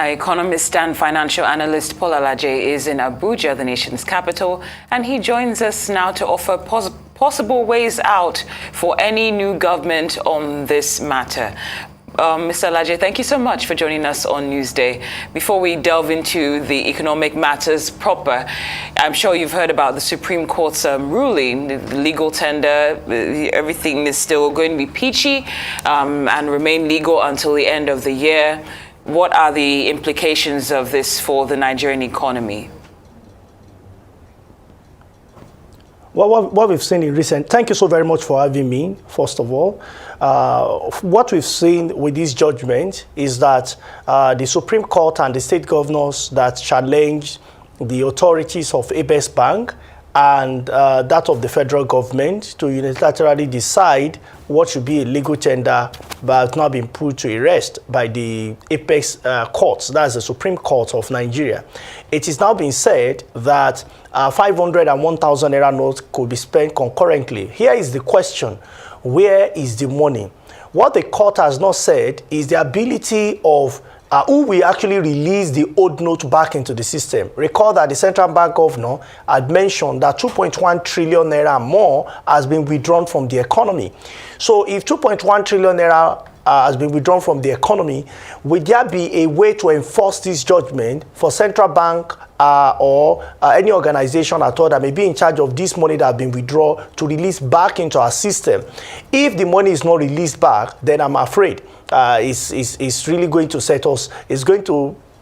Economist and financial analyst Paul Alaje is in Abuja, the nation's capital, and he joins us now to offer possible ways out for any new government on this matter. Mr. Alaje, thank you so much for joining us on Newsday. Before we delve into the economic matters proper, I'm sure you've heard about the Supreme Court's ruling, the legal tender. Everything is still going to be peachy and remain legal until the end of the year. What are the implications of this for the Nigerian economy? Well, what we've seen in recent, thank you so very much for having me, first of all. What we've seen with this judgment is that the Supreme Court and the state governors that challenged the authorities of ABS Bank and that of the federal government to unilaterally decide what should be a legal tender but now been put to rest by the apex courts, that's the Supreme Court of Nigeria. It is now being said that 500 and 1,000 Naira notes could be spent concurrently. Here is the question: where is the money? What the court has not said is the ability of who will actually release the old note back into the system. Recall that the central bank governor had mentioned that 2.1 trillion naira more has been withdrawn from the economy. So if 2.1 trillion naira has been withdrawn from the economy, would there be a way to enforce this judgment for central bank or any organization at all that may be in charge of this money that has been withdrawn to release back into our system? If the money is not released back, then I'm afraid it's really going to set us,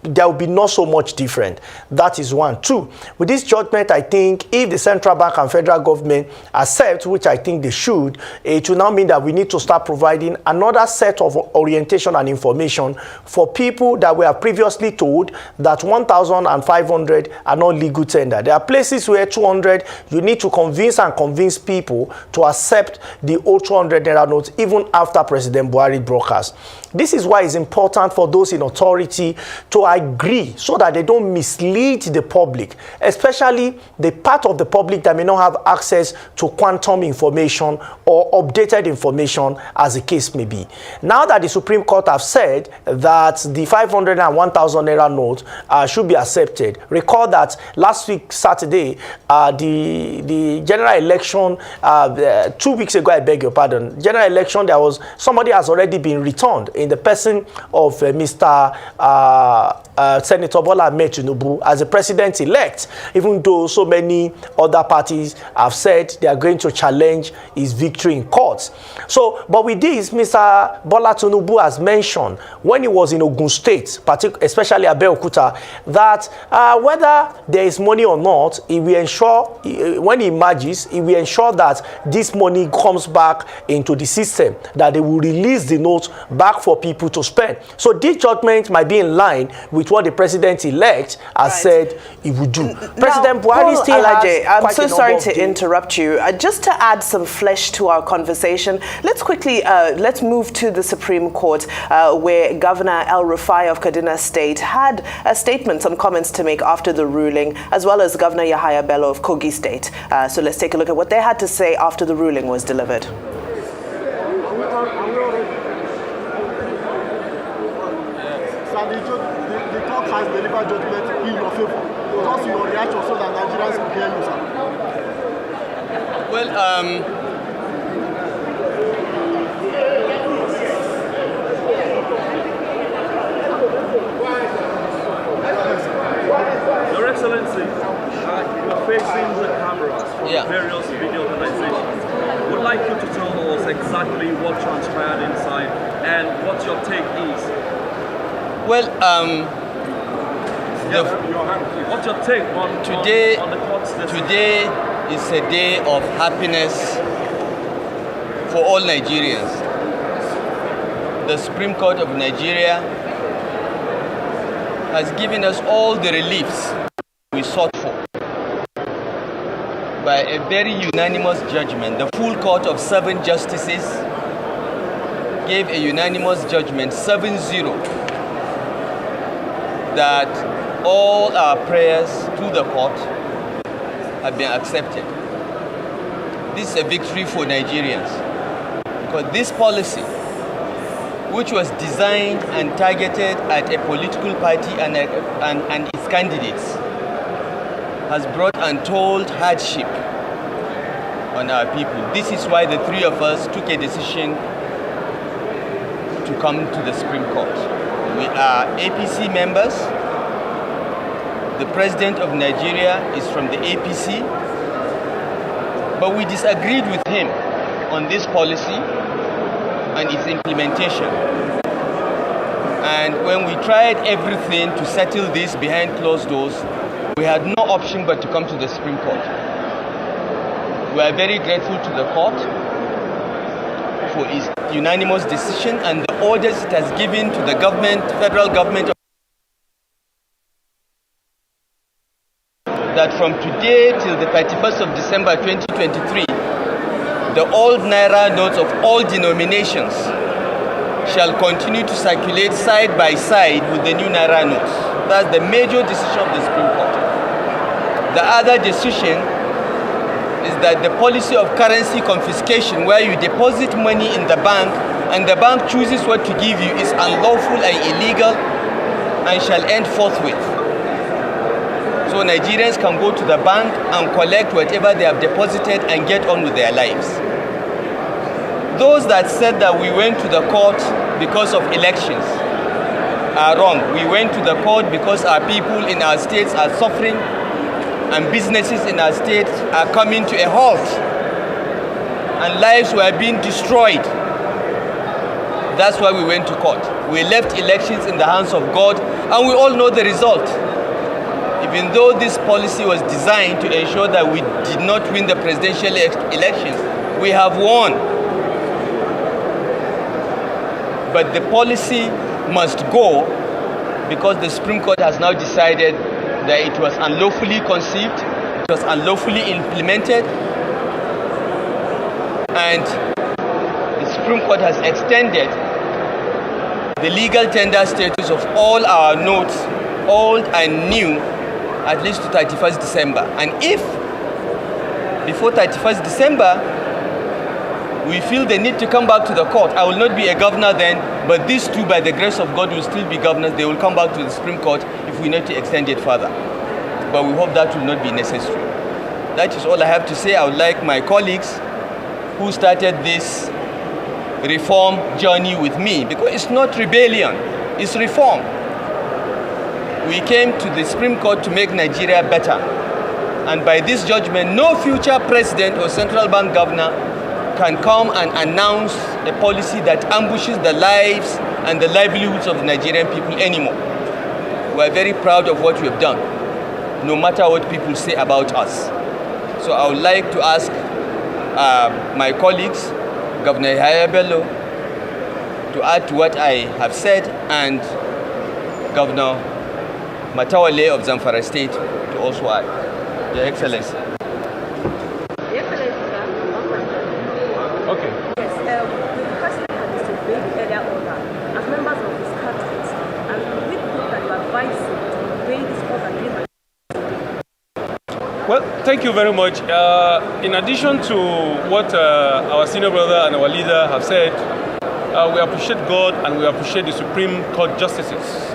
there will be not so much different. That is one. Two, with this judgment, I think if the central bank and federal government accept, which I think they should, it will now mean that we need to start providing another set of orientation and information for people that were previously told that 1,500 are not legal tender. There are places where 200, you need to convince people to accept the old 200 Naira notes even after President Buhari broadcast. This is why it's important for those in authority to agree so that they don't mislead the public, especially the part of the public that may not have access to quantum information or updated information, as the case may be. Now that the Supreme Court have said that the 500 and 1,000 Naira note should be accepted, recall that last week, Saturday, the general election, 2 weeks ago, I beg your pardon, general election, there was somebody has already been returned in the person of Mr. Senator Bola Ahmed Tinubu as the president-elect, even though so many other parties have said they are going to challenge his victory in courts. So, but with this, Mr. Bola Tinubu has mentioned when he was in Ogun State, especially Abeokuta, that whether there is money or not, he will ensure, when he emerges, he will ensure that this money comes back into the system, that they will release the notes back for people to spend. So this judgment might be in line with what the president-elect has said he would do. President Buhari still has I'm so sorry to interrupt you. Just to add some flesh to our conversation, let's quickly let's move to the Supreme Court, where Governor El Rufai of Kaduna State had a statement, some comments to make after the ruling, as well as Governor Yahaya Bello of Kogi State. So let's take a look at what they had to say after the ruling was delivered. The court has delivered judgment in your favor. Just your reaction so that Nigerians can hear you, sir. Well, Your Excellency, you're facing the cameras from various video organizations. Would like you to tell us exactly what transpired inside and what your take is. Well, what's your take on the court's decision? Today is a day of happiness for all Nigerians. The Supreme Court of Nigeria has given us all the reliefs we sought for by a very unanimous judgment. The full court of 7 justices gave a unanimous judgment, 7-0, that all our prayers to the court have been accepted. This is a victory for Nigerians, because this policy, which was designed and targeted at a political party and its candidates, has brought untold hardship on our people. This is why the three of us took a decision to come to the Supreme Court. We are APC members. The President of Nigeria is from the APC, but we disagreed with him on this policy and its implementation. And when we tried everything to settle this behind closed doors, we had no option but to come to the Supreme Court. We are very grateful to the court for its unanimous decision and the orders it has given to the government, federal government, that from today till the 31st of December 2023, the old Naira notes of all denominations shall continue to circulate side by side with the new Naira notes. That's the major decision of the Supreme Court. The other decision is that the policy of currency confiscation, where you deposit money in the bank and the bank chooses what to give you, is unlawful and illegal and shall end forthwith. So Nigerians can go to the bank and collect whatever they have deposited and get on with their lives. Those that said that we went to the court because of elections are wrong. We went to the court because our people in our states are suffering and businesses in our states are coming to a halt and lives were being destroyed. That's why we went to court. We left elections in the hands of God and we all know the result. Even though this policy was designed to ensure that we did not win the presidential elections, we have won. But the policy must go because the Supreme Court has now decided that it was unlawfully conceived, it was unlawfully implemented, and the Supreme Court has extended the legal tender status of all our notes, old and new, at least to 31st December. And if before 31st December we feel the need to come back to the court, I will not be a governor then, but these two, by the grace of God, will still be governors. They will come back to the Supreme Court if we need to extend it further. But we hope that will not be necessary. That is all I have to say. I would like my colleagues who started this reform journey with me, because it's not rebellion, it's reform. We came to the Supreme Court to make Nigeria better. And by this judgment, no future president or central bank governor can come and announce a policy that ambushes the lives and the livelihoods of the Nigerian people anymore. We are very proud of what we have done, no matter what people say about us. So I would like to ask my colleagues, Governor Yahaya Bello, to add to what I have said, and Governor Matawale of Zamfara State to also add. Your Excellency. Okay. Yes, the president had disobeyed the earlier order as members of his cabinet, and we think that you advise him to obey this order. Well, thank you very much. In addition to what our senior brother and our leader have said, we appreciate God and we appreciate the Supreme Court justices.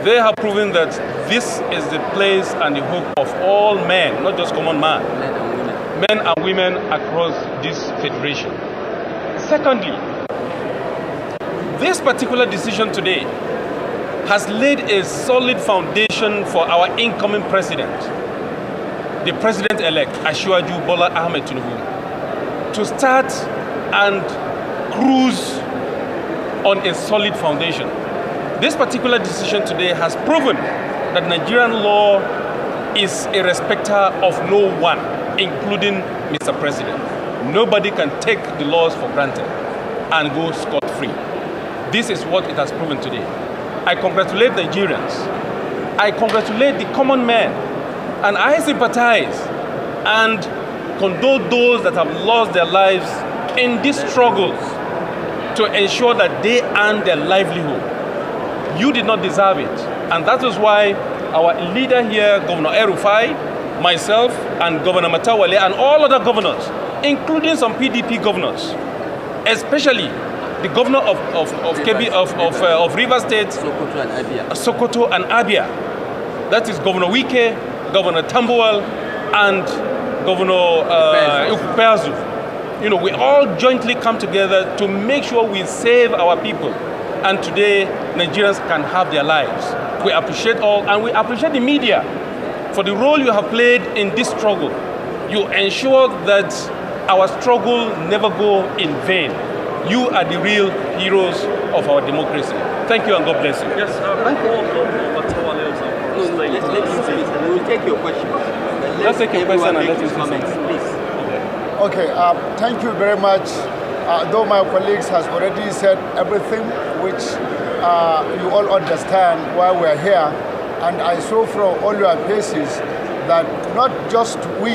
They have proven that this is the place and the hope of all men, not just common man. Men and women across this federation. Secondly, this particular decision today has laid a solid foundation for our incoming president, the president-elect Asiwaju Bola Ahmed Tinubu, to start and cruise on a solid foundation. This particular decision today has proven that Nigerian law is a respecter of no one, including Mr. President. Nobody can take the laws for granted and go scot-free. This is what it has proven today. I congratulate Nigerians. I congratulate the common man. And I sympathize and condole those that have lost their lives in these struggles to ensure that they earn their livelihood. You did not deserve it. And that is why our leader here, Governor El-Rufai, myself, and Governor Matawale, and all other governors, including some PDP governors, especially the governor of Rivers State, Sokoto and Abia. That is Governor Wike, Governor Tambuwal, and Governor Ukupeazu. You know, we all jointly come together to make sure we save our people. And today, Nigerians can have their lives. We appreciate all, and we appreciate the media for the role you have played in this struggle. You ensure that our struggle never go in vain. You are the real heroes of our democracy. Thank you and God bless you. Yes, we will take your question. Let's take your question and let you comment, please. Okay, thank you very much. Though my colleagues has already said everything which you all understand why we're here, and I saw from all your faces that not just we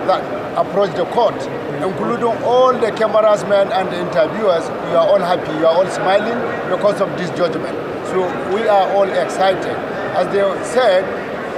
that approach the court, including all the cameramen and the interviewers, you are all happy, you are all smiling because of this judgment. So we are all excited. As they said,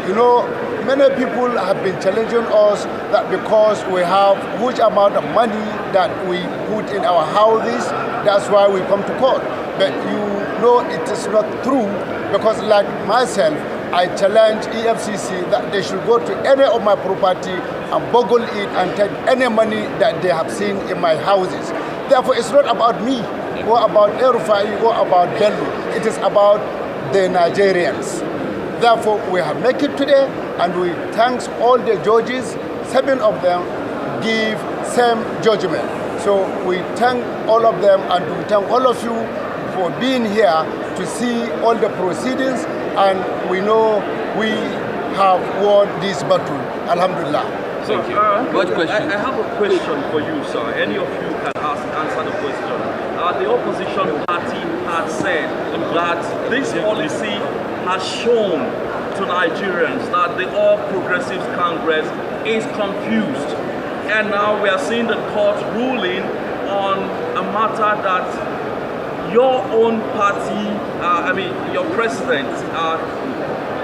you know, many people have been challenging us that because we have huge amount of money that we put in our houses, that's why we come to court. But you know it is not true, because like myself, I challenge EFCC that they should go to any of my property and boggle it and take any money that they have seen in my houses. Therefore, it's not about me, or about El-Rufai, or about Bello. It is about the Nigerians. Therefore, we have made it today, and we thank all the judges. 7 of them give same judgment. So we thank all of them, and we thank all of you for being here to see all the proceedings, and we know we have won this battle. Alhamdulillah. So, I have a question for you, sir. Any of you can answer the question. The opposition party had said that this policy has shown to Nigerians that the All Progressives Congress is confused. And now we are seeing the court ruling on a matter that your own party, your president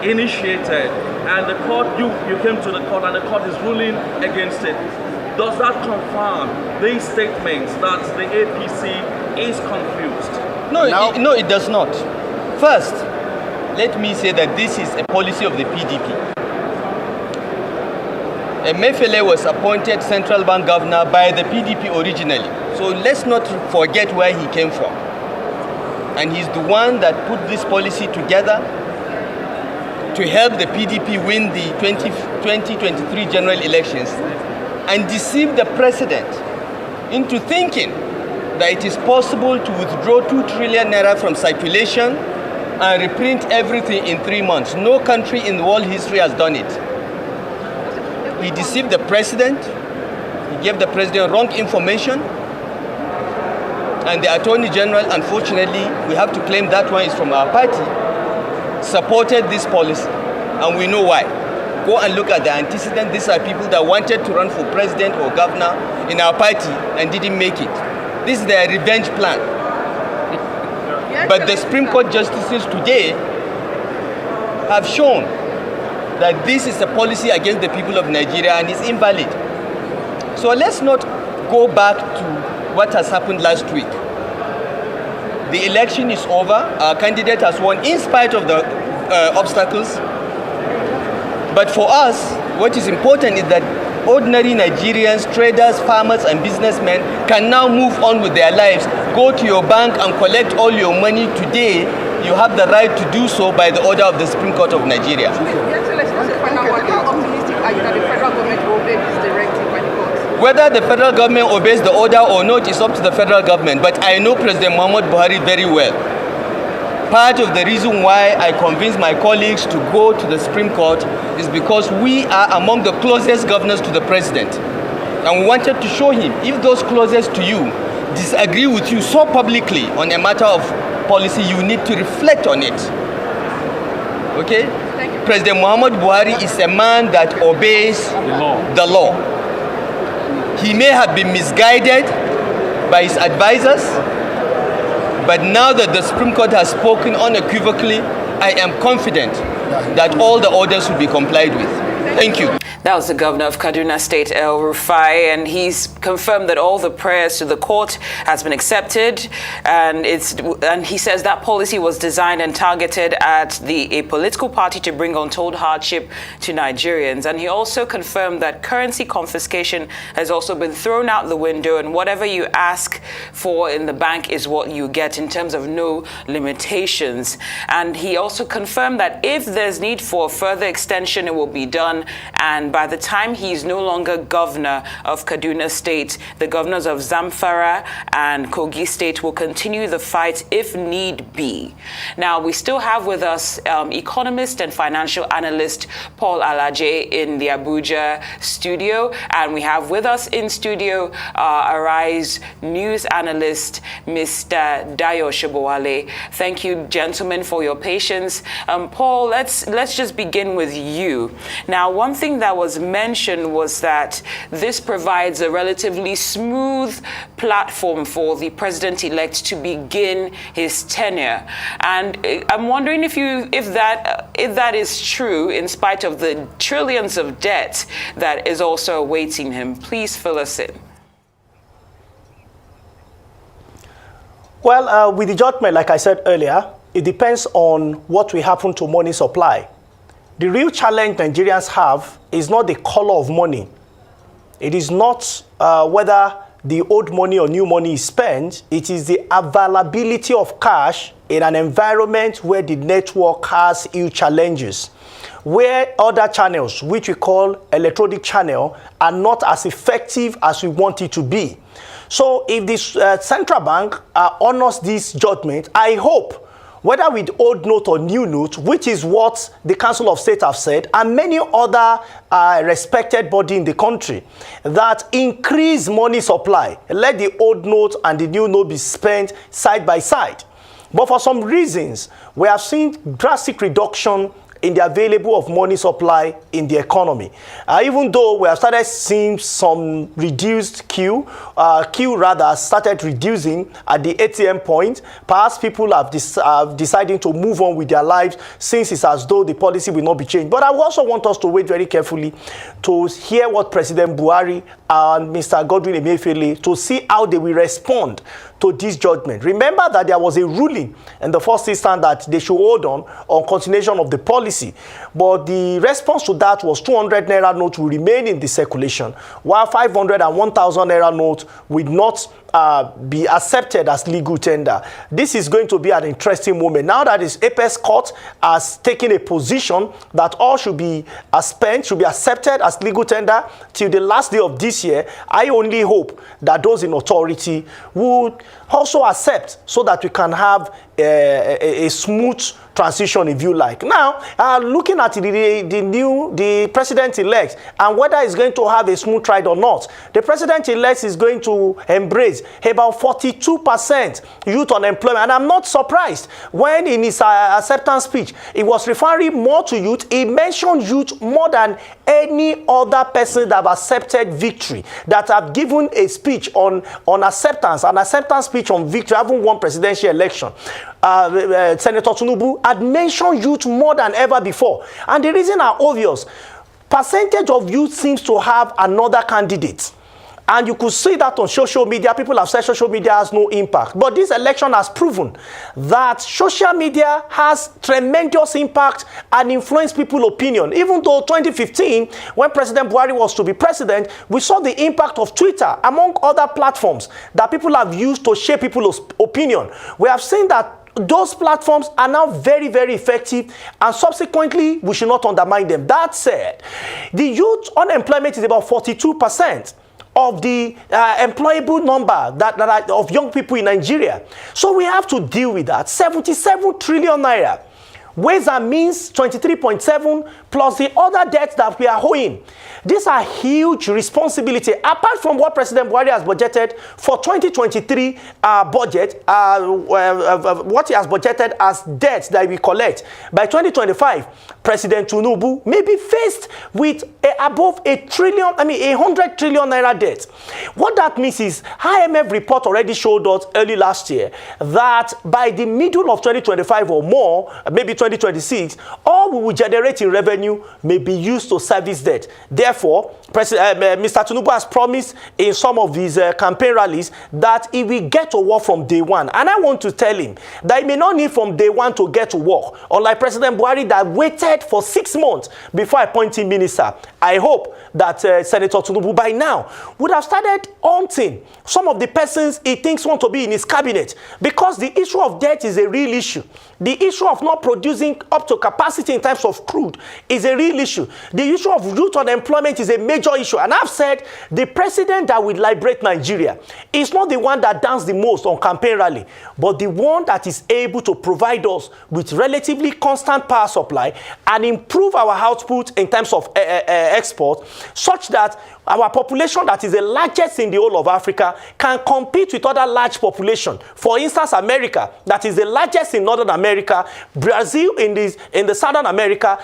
initiated, and the court, you came to the court and the court is ruling against it. Does that confirm these statements that the APC is confused? No, it does not. First, let me say that this is a policy of the PDP. Emefiele was appointed central bank governor by the PDP originally. So let's not forget where he came from. And he's the one that put this policy together to help the PDP win the 2023 general elections and deceive the president into thinking that it is possible to withdraw 2 trillion naira from circulation and reprint everything in 3 months. No country in world history has done it. He deceived the president. He gave the president wrong information. And the Attorney General, unfortunately, we have to claim that one is from our party, supported this policy. And we know why. Go and look at the antecedent. These are people that wanted to run for president or governor in our party and didn't make it. This is their revenge plan. But the Supreme Court justices today have shown that this is a policy against the people of Nigeria and is invalid. So let's not go back to what has happened last week. The election is over. Our candidate has won in spite of the obstacles. But for us, what is important is that ordinary Nigerians, traders, farmers, and businessmen can now move on with their lives. Go to your bank and collect all your money today. You have the right to do so by the order of the Supreme Court of Nigeria. How optimistic are you that the federal government will obey this directive by the court? Whether the federal government obeys the order or not is up to the federal government. But I know President Muhammad Buhari very well. Part of the reason why I convinced my colleagues to go to the Supreme Court is because we are among the closest governors to the president. And we wanted to show him, if those closest to you disagree with you so publicly on a matter of policy, you need to reflect on it. Okay? President Muhammad Buhari is a man that obeys the law. He may have been misguided by his advisors, but now that the Supreme Court has spoken unequivocally, I am confident that all the orders will be complied with. Thank you. That was the governor of Kaduna State, El Rufai, and he's confirmed that all the prayers to the court has been accepted, and he says that policy was designed and targeted at a political party to bring untold hardship to Nigerians. And he also confirmed that currency confiscation has also been thrown out the window, and whatever you ask for in the bank is what you get in terms of no limitations. And he also confirmed that if there's need for further extension, it will be done. And by the time he's no longer governor of Kaduna State, the governors of Zamfara and Kogi State will continue the fight if need be. Now, we still have with us economist and financial analyst Paul Alaje in the Abuja studio, and we have with us in studio Arise news analyst Mr. Dayo Shibowale. Thank you, gentlemen, for your patience. Paul, let's just begin with you. Now, one thing that was mentioned was that this provides a relatively smooth platform for the president-elect to begin his tenure. And I'm wondering if that is true, in spite of the trillions of debt that is also awaiting him. Please fill us in. Well, with the judgment, like I said earlier, it depends on what will happen to money supply. The real challenge Nigerians have is not the color of money. It is not whether the old money or new money is spent. It is the availability of cash in an environment where the network has huge challenges, where other channels, which we call electronic channel, are not as effective as we want it to be. So if the central bank honors this judgment, I hope, whether with old note or new note, which is what the Council of State have said, and many other respected body in the country, that increase money supply. Let the old note and the new note be spent side by side. But for some reasons, we have seen drastic reduction in the available of money supply in the economy. Even though we have started seeing some reduced queue started reducing at the ATM point, perhaps people have decided to move on with their lives, since it's as though the policy will not be changed. But I also want us to wait very carefully to hear what President Buhari and Mr. Godwin Emefiele, to see how they will respond to this judgment. Remember that there was a ruling in the first instance that they should hold on continuation of the policy. But the response to that was 200 Naira notes will remain in the circulation, while 500 and 1,000 Naira notes will not be accepted as legal tender. This is going to be an interesting moment. Now that this Apex Court has taken a position that all should be spent, should be accepted as legal tender till the last day of this year, I only hope that those in authority would also accept, so that we can have a smooth transition, if you like. Now, looking at the president-elect and whether he's going to have a smooth ride or not, the president-elect is going to embrace about 42% youth unemployment. And I'm not surprised when in his acceptance speech, he was referring more to youth. He mentioned youth more than any other person that have accepted victory, that have given a speech on acceptance, an acceptance speech on victory, having won presidential election. Senator Tinubu had mentioned youth more than ever before. And the reason are obvious. Percentage of youth seems to have another candidate. And you could see that on social media. People have said social media has no impact. But this election has proven that social media has tremendous impact and influenced people's opinion. Even though 2015, when President Buhari was to be president, we saw the impact of Twitter, among other platforms, that people have used to shape people's opinion. We have seen that those platforms are now very, very effective, and subsequently, we should not undermine them. That said, the youth unemployment is about 42% of the employable number of young people in Nigeria. So we have to deal with that. 77 trillion naira. Ways and means 23.7 plus the other debts that we are owing. These are huge responsibility. Apart from what President Buhari has budgeted for 2023 budget, what he has budgeted as debts that we collect by 2025, President Tinubu may be faced with above 100 trillion naira debt. What that means is IMF report already showed us early last year that by the middle of 2025 or more, maybe 2026, all we will generate in revenue may be used to service debt. Therefore, Mr. Tinubu has promised in some of his campaign rallies that he will get to work from day one. And I want to tell him that he may not need from day one to get to work. Unlike President Buhari that waited for 6 months before appointing minister. I hope that Senator Tinubu by now would have started hunting some of the persons he thinks want to be in his cabinet, because the issue of debt is a real issue. The issue of not producing up to capacity in terms of crude is a real issue. The issue of youth unemployment is a major issue. And I've said the president that will liberate Nigeria is not the one that danced the most on campaign rally, but the one that is able to provide us with relatively constant power supply and improve our output in terms of export, such that our population that is the largest in the whole of Africa can compete with other large population. For instance, America, that is the largest in Northern America, Brazil in the Southern America,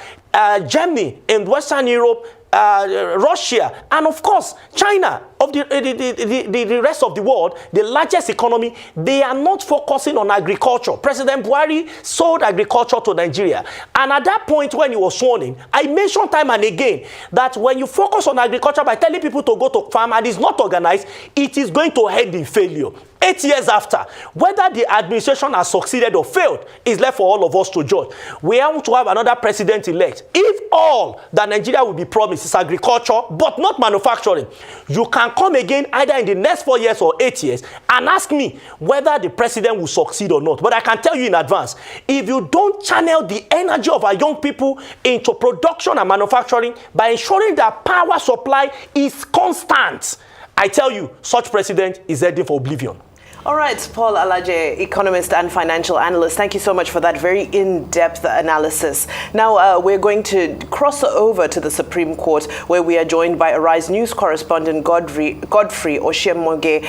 Germany in Western Europe, Russia, and of course, China, of the rest of the world, the largest economy. They are not focusing on agriculture. President Buhari sold agriculture to Nigeria. And at that point when he was sworn in, I mentioned time and again that when you focus on agriculture by telling people to go to farm and it's not organized, it is going to end in failure. 8 years after, whether the administration has succeeded or failed is left for all of us to judge. We want to have another president-elect. If all that Nigeria will be promised is agriculture, but not manufacturing, you can come again either in the next 4 years or 8 years and ask me whether the president will succeed or not. But I can tell you in advance, if you don't channel the energy of our young people into production and manufacturing by ensuring that power supply is constant, I tell you, such president is heading for oblivion. All right, Paul Alaje, economist and financial analyst, thank you so much for that very in-depth analysis. Now, we're going to cross over to the Supreme Court, where we are joined by Arise News correspondent Godfrey Osiemoge.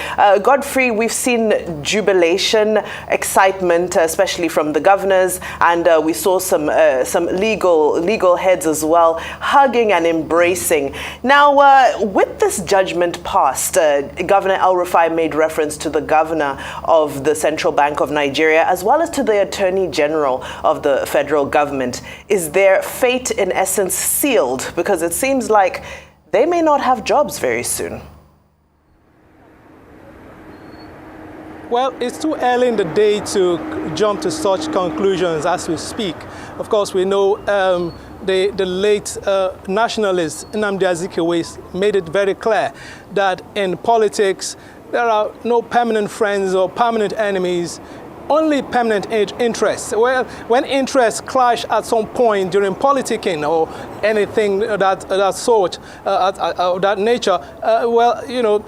Godfrey, we've seen jubilation, excitement, especially from the governors, and we saw some legal heads as well, hugging and embracing. Now, with this judgment passed, Governor El-Rufai made reference to the governor of the Central Bank of Nigeria, as well as to the Attorney General of the federal government. Is their fate in essence sealed? Because it seems like they may not have jobs very soon. Well, it's too early in the day to jump to such conclusions as we speak. Of course, we know the late nationalist Nnamdi Azikiwe made it very clear that in politics, there are no permanent friends or permanent enemies, only permanent interests. Well, when interests clash at some point during politicking or anything that sort, of that nature, well, you know,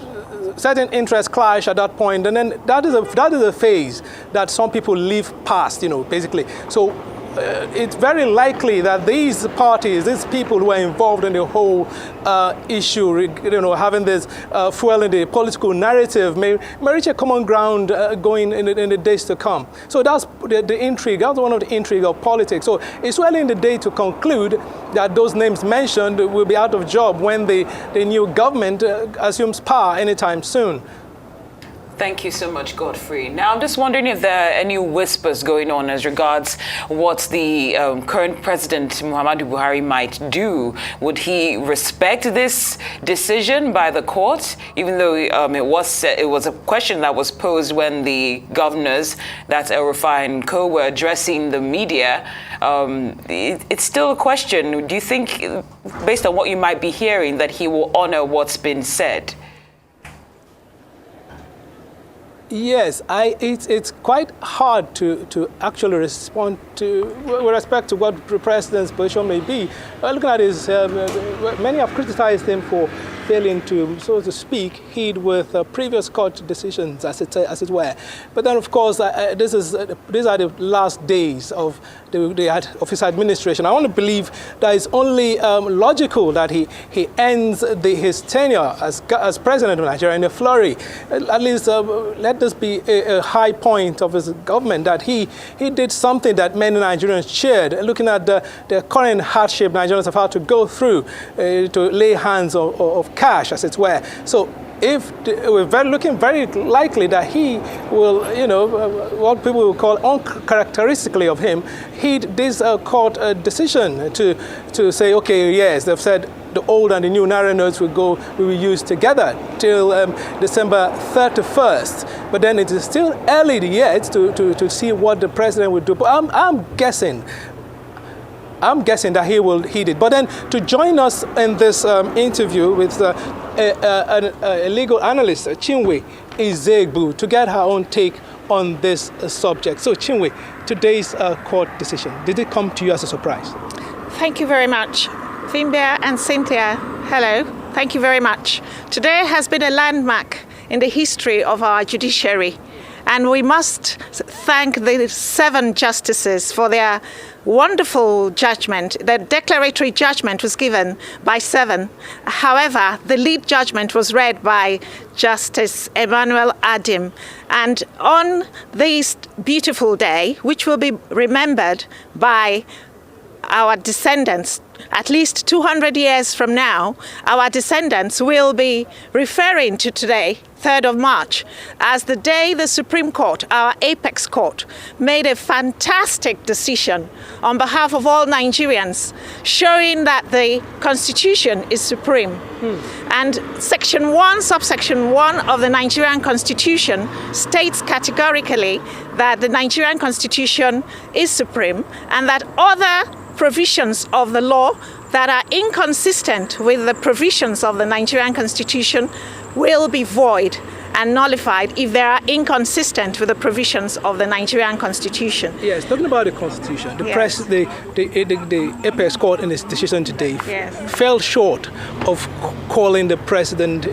certain interests clash at that point, and then that is a phase that some people live past, you know, basically. So it's very likely that these parties, these people who are involved in the whole issue, you know, having this fuel in the political narrative, may reach a common ground going in the days to come. So that's the intrigue. That's one of the intrigue of politics. So it's well in the day to conclude that those names mentioned will be out of job when the new government assumes power anytime soon. Thank you so much, Godfrey. Now, I'm just wondering if there are any whispers going on as regards what the current president, Muhammadu Buhari, might do. Would he respect this decision by the court, even though it was a question that was posed when the governors, that's El-Rufai and co, were addressing the media? It's still a question. Do you think, based on what you might be hearing, that he will honor what's been said? Yes, it's quite hard to actually respond to with respect to what the president's position may be. Looking at his, many have criticized him for failing to, so to speak, heed with previous court decisions, as it were. But then, of course, these are the last days of his administration. I want to believe that it's only logical that he ends his tenure as president of Nigeria in a flurry. At least let this be a high point of his government, that he did something that many Nigerians cheered, looking at the current hardship Nigerians have had to go through to lay hands of cash, as it were. So we're looking very likely that he will, what people will call uncharacteristically of him, heed this court decision to say, okay, yes, they've said the old and the new Naira notes will be used together till December 31st. But then it is still early yet to see what the president will do. But I'm guessing that he will heed it. But then to join us in this interview with a legal analyst, Chinwe Izegbu, to get her own take on this subject. So Chinwe, today's court decision, did it come to you as a surprise? Thank you very much. Fimbia and Cynthia, hello. Thank you very much. Today has been a landmark in the history of our judiciary, and we must thank the 7 justices for their wonderful judgment. The declaratory judgment was given by 7. However, the lead judgment was read by Justice Emmanuel Adim. And on this beautiful day, which will be remembered by our descendants, at least 200 years from now, our descendants will be referring to today, 3rd of March, as the day the Supreme Court, our apex court, made a fantastic decision on behalf of all Nigerians, showing that the Constitution is supreme. And Section 1, subsection 1 of the Nigerian Constitution states categorically that the Nigerian Constitution is supreme and that other provisions of the law that are inconsistent with the provisions of the Nigerian Constitution will be void and nullified if they are inconsistent with the provisions of the Nigerian Constitution. Yes, talking about the Constitution, the apex court in its decision today fell short of calling the president,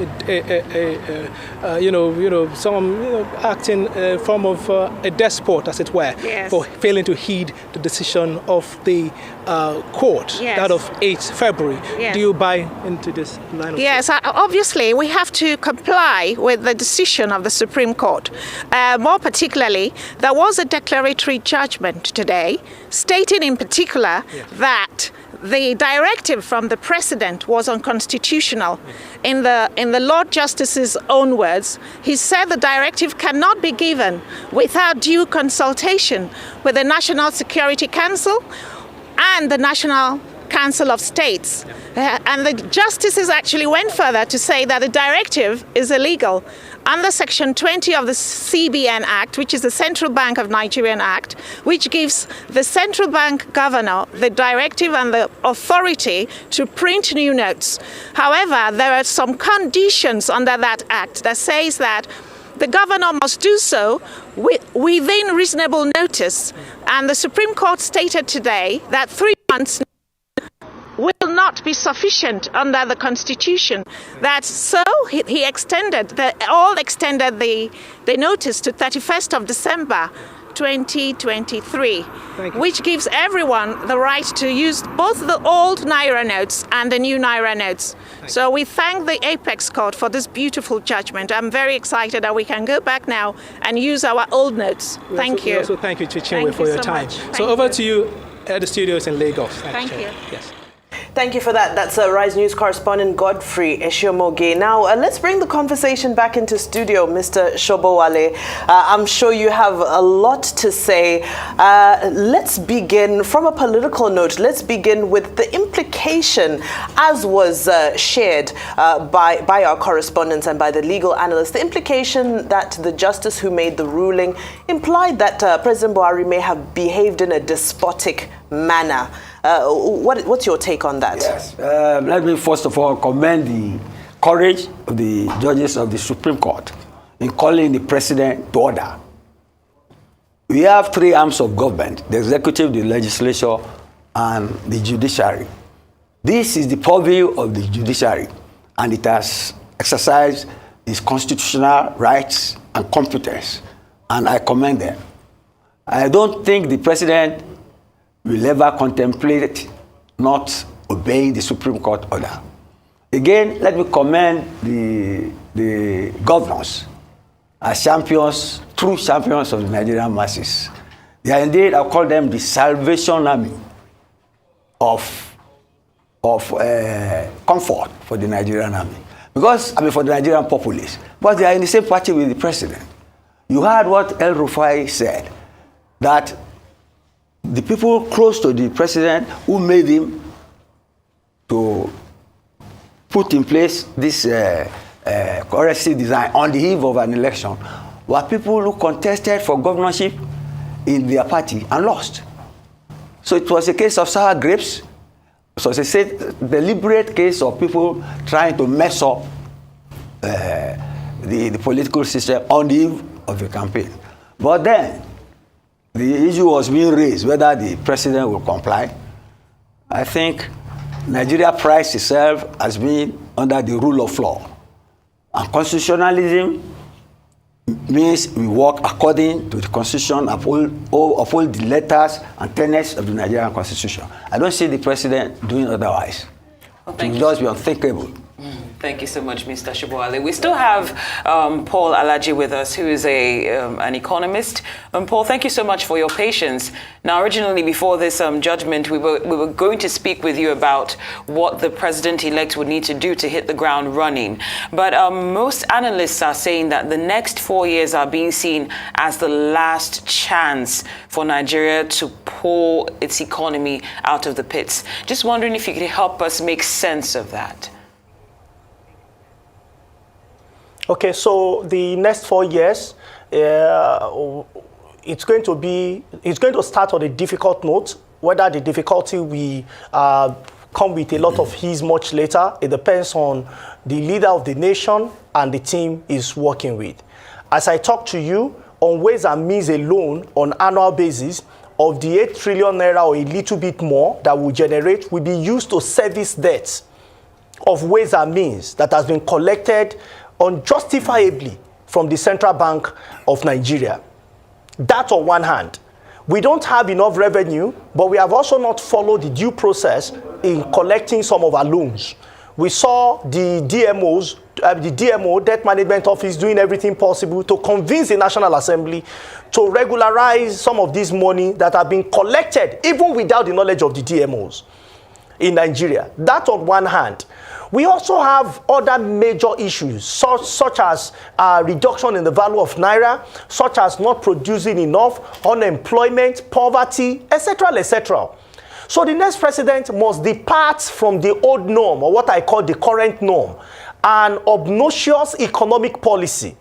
acting a form of a despot, as it were, for failing to heed the decision of the court, that of 8th February. Do you buy into this line of thought? Obviously, we have to comply with the decision of the Supreme Court. More particularly, there was a declaratory judgment today stating in particular that the directive from the president was unconstitutional. In the Lord Justice's own words, he said the directive cannot be given without due consultation with the National Security Council and the National Council of States. And the justices actually went further to say that the directive is illegal. Under Section 20 of the CBN Act, which is the Central Bank of Nigerian Act, which gives the central bank governor the directive and the authority to print new notes. However, there are some conditions under that act that says that the governor must do so within reasonable notice. And the Supreme Court stated today that 3 months will not be sufficient under the Constitution. So he extended, extended the notice to 31st of December 2023, which gives everyone the right to use both the old Naira notes and the new Naira notes. So we thank the Apex Court for this beautiful judgment. I'm very excited that we can go back now and use our old notes. Thank you. Also, thank you, Chinwe, for your time. So over to you at the studios in Lagos. Thank you. Yes. Thank you for that. That's Rise News correspondent Godfrey Eshiomoge. Now, let's bring the conversation back into studio, Mr. Shobowale. I'm sure you have a lot to say. Let's begin from a political note. Let's begin with the implication, as was shared by our correspondents and by the legal analysts, the implication that the justice who made the ruling implied that President Buhari may have behaved in a despotic manner. What's your take on that? Yes. Let me first of all commend the courage of the judges of the Supreme Court in calling the president to order. We have 3 arms of government: the executive, the legislature, and the judiciary. This is the purview of the judiciary, and it has exercised its constitutional rights and competence, and I commend them. I don't think the president will ever contemplate not obeying the Supreme Court order. Again, let me commend the governors as champions, true champions of the Nigerian masses. They are indeed, I call them the Salvation Army of comfort for the Nigerian army. Because, I mean, for the Nigerian populace. But they are in the same party with the president. You heard what El Rufai said, that the people close to the president who made him to put in place this currency design on the eve of an election were people who contested for governorship in their party and lost. So it was a case of sour grapes. So they said deliberate case of people trying to mess up the political system on the eve of the campaign. But then the issue was being raised whether the president will comply. I think Nigeria prides itself as being under the rule of law. And constitutionalism means we work according to the constitution, uphold the letters and tenets of the Nigerian constitution. I don't see the president doing otherwise. Well, it will just be unthinkable. Thank you so much, Mr. Shibwale. We still have Paul Alaji with us, who is an economist. Paul, thank you so much for your patience. Now, originally, before this judgment, we were going to speak with you about what the president-elect would need to do to hit the ground running. But most analysts are saying that the next 4 years are being seen as the last chance for Nigeria to pull its economy out of the pits. Just wondering if you could help us make sense of that. Okay, so the next 4 years, it's going to start on a difficult note. Whether the difficulty will come with a lot of ease much later, it depends on the leader of the nation and the team is working with. As I talk to you, on Ways and Means alone, on annual basis, of the 8 trillion naira or a little bit more that will generate will be used to service debts of Ways and Means that has been collected unjustifiably from the Central Bank of Nigeria. That on one hand. We don't have enough revenue, but we have also not followed the due process in collecting some of our loans. We saw the DMOs, the DMO, Debt Management Office, doing everything possible to convince the National Assembly to regularize some of this money that have been collected, even without the knowledge of the DMOs in Nigeria. That on one hand. We also have other major issues, such as reduction in the value of Naira, such as not producing enough, unemployment, poverty, etc., etc. So the next president must depart from the old norm, or what I call the current norm, an obnoxious economic policy,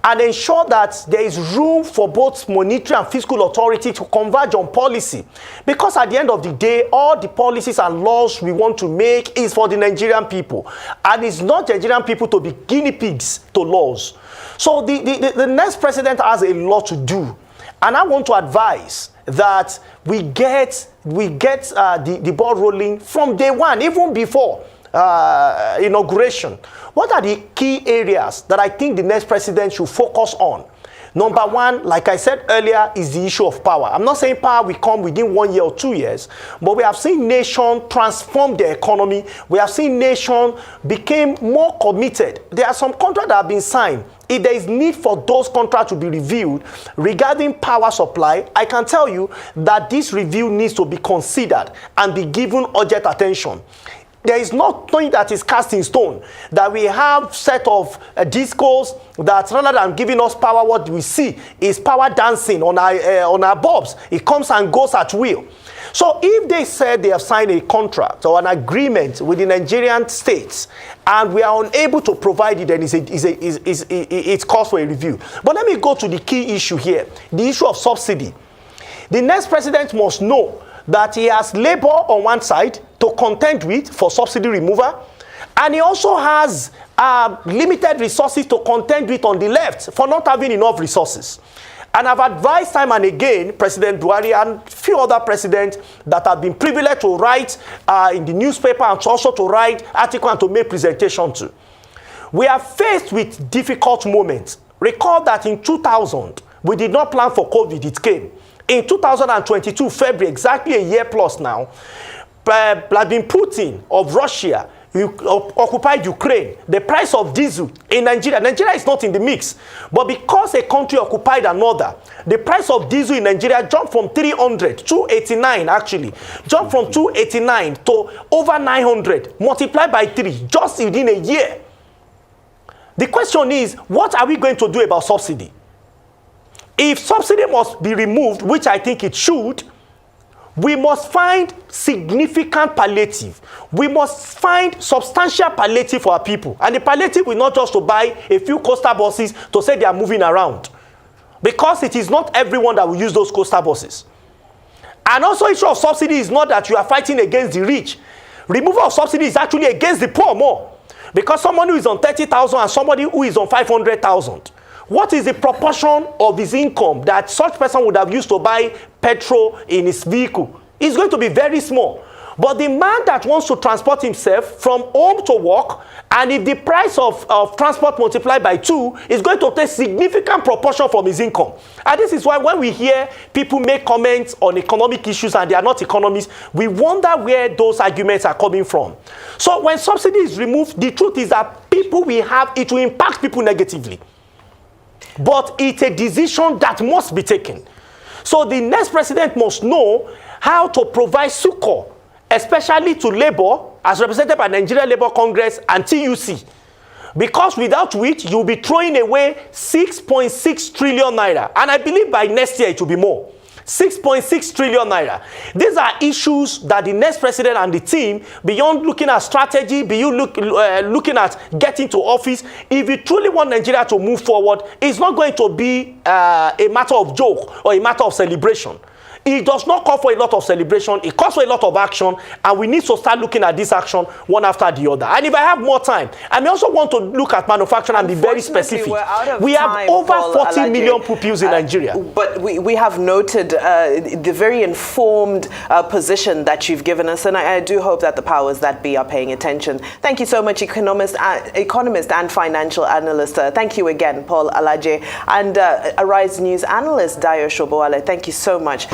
and ensure that there is room for both monetary and fiscal authority to converge on policy. Because at the end of the day, all the policies and laws we want to make is for the Nigerian people. And it's not Nigerian people to be guinea pigs to laws. So the next president has a lot to do. And I want to advise that we get the ball rolling from day one, even before inauguration. What are the key areas that I think the next president should focus on? Number one, like I said earlier, is the issue of power. I'm not saying power will come within 1 year or 2 years, but we have seen nations transform their economy. We have seen nations become more committed. There are some contracts that have been signed. If there is need for those contracts to be reviewed regarding power supply, I can tell you that this review needs to be considered and be given urgent attention. There is nothing that is cast in stone, that we have set of discos that rather than giving us power, what we see is power dancing on our bulbs. It comes and goes at will. So if they said they have signed a contract or an agreement with the Nigerian states and we are unable to provide it, then it's cause for a review. But let me go to the key issue here, the issue of subsidy. The next president must know that he has labor on one side to contend with for subsidy removal, and he also has limited resources to contend with on the left for not having enough resources. And I've advised time and again President Buhari and few other presidents that have been privileged to write in the newspaper and also to write articles and to make presentation to. We are faced with difficult moments. Recall that in 2000, we did not plan for COVID, it came. In 2022, February, exactly a year plus now, Vladimir Putin of Russia occupied Ukraine. The price of diesel in Nigeria is not in the mix, but because a country occupied another, the price of diesel in Nigeria jumped from 300, 289 actually, jumped from 289 to over 900, multiplied by 3 just within a year. The question is, what are we going to do about subsidy? If subsidy must be removed, which I think it should, we must find significant palliative. We must find substantial palliative for our people. And the palliative will not just to buy a few coastal buses to say they are moving around. Because it is not everyone that will use those coastal buses. And also, issue of subsidy is not that you are fighting against the rich. Removal of subsidy is actually against the poor more. Because somebody who is on 30,000 and somebody who is on 500,000. What is the proportion of his income that such person would have used to buy petrol in his vehicle? It's going to be very small. But the man that wants to transport himself from home to work, and if the price of transport multiplied by 2, is going to take significant proportion from his income. And this is why when we hear people make comments on economic issues and they are not economists, we wonder where those arguments are coming from. So when subsidy is removed, the truth is that people will have, it will impact people negatively. But it's a decision that must be taken. So the next president must know how to provide succor, especially to labor, as represented by Nigeria Labour Congress and TUC. Because without which, you'll be throwing away 6.6 trillion naira. And I believe by next year, it will be more. 6.6 trillion naira. These are issues that the next president and the team, beyond looking at strategy, beyond looking at getting to office, if you truly want Nigeria to move forward, it's not going to be a matter of joke or a matter of celebration. It does not call for a lot of celebration. It calls for a lot of action, and we need to start looking at this action one after the other. And if I have more time, I may also want to look at manufacturing and be very specific. We have over 40 million pupils in Nigeria. But we have noted the very informed position that you've given us, and I do hope that the powers that be are paying attention. Thank you so much, economist and financial analyst. Thank you again, Paul Alaje, and Arise News analyst, Dayo Shobowale. Thank you so much.